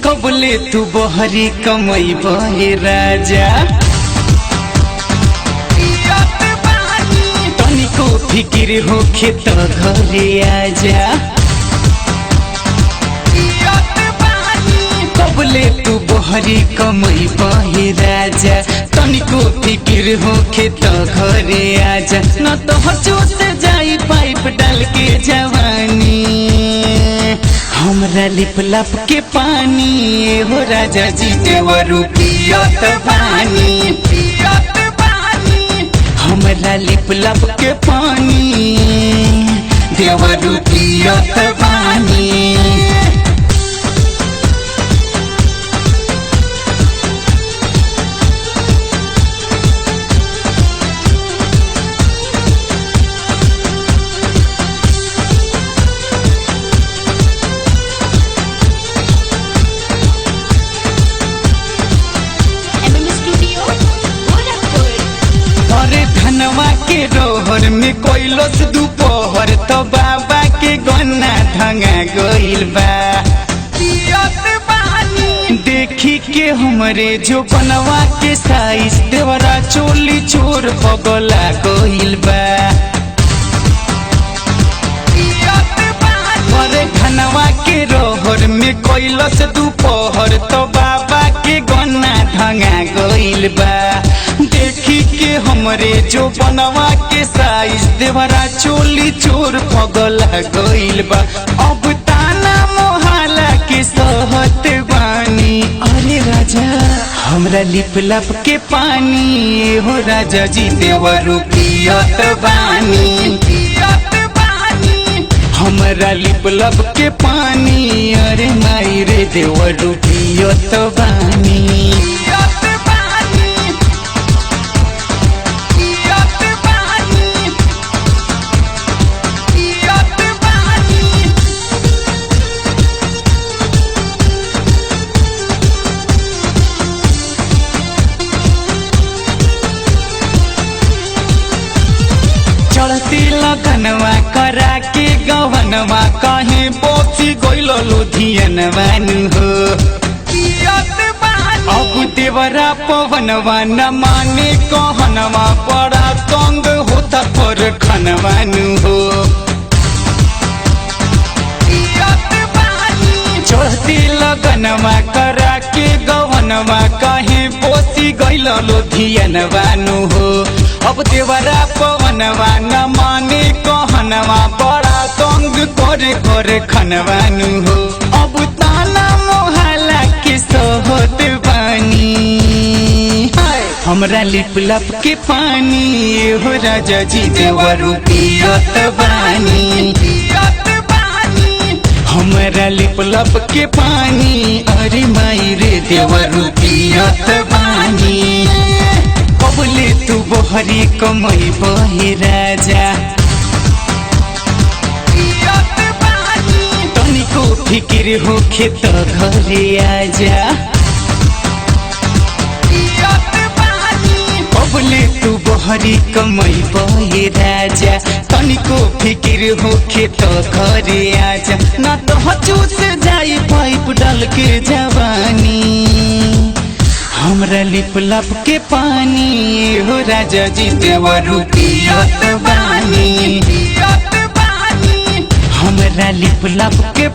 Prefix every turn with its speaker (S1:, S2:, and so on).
S1: कबले तू बहरी कमई बहे राजा तनिको फिकिर होखे त घरे आजा कबले तू बहरी कमई बहे राजा तनिको फिकिर होखे त घरे आजा न तो चूस जाई पाइप डाल के जवानी हमरा लिप लप के पानी हो राजा जी देवरू पियत पानी हमरा लिप लप के पानी देवरू पियत पानी के रोहर में कोइलस दोपहर तो बाबा के गन्ना धंगा गइल बा देखी के हमरे जो बनवा के साइज देवरा चोली चोर पगला गइल बा अरे धनवा के रोहर में कोइलस दोपहर तो बाबा के गन्ना धंगा गइल बा देखी के हमरे जो बनवा के साइज देवरा चोली चोर पगला गइल बा अब ताना मोहल्ला के सहत बानी अरे राजा हमरा लिप लप के पानी हो राजा जी देवरू पियत बानी हमरा लिप लप के पानी अरे माई रे देवरू पियत बानी चढ़ती लगनवा करा के गवनवा कहीं बोसी गइल लुधियनवा हो अब देवरा पवनवा न माने कहनवा बड़ा तंग होता पर खनवा हो चढ़ती लगनवा करा के गवनवा कहीं बोसी गइल लुधियनवा हो अब देवरा पवनवा न माने कहनवा बड़ा तंग करे खनवानु हो अब ताना मोहल्ला के सहत बानी हमरा लिप लप के पानी हो राजा जी देवरू पियत बानी हमरा लिप लप के पानी अरे माई रे देवरू पियत बानी कबले तू बहरी कमई बहे राजा तनिको फिकिर होखे त घरे आजा कबले तू बहरी कमई बहे राजा तनिको फिकिर होखे त घरे आजा न तो चूस जाई पाइप डाल के जवानी हमरा लिप लप के पानी हो राजा जी देवरू पियत बानी हमरा लिप लप के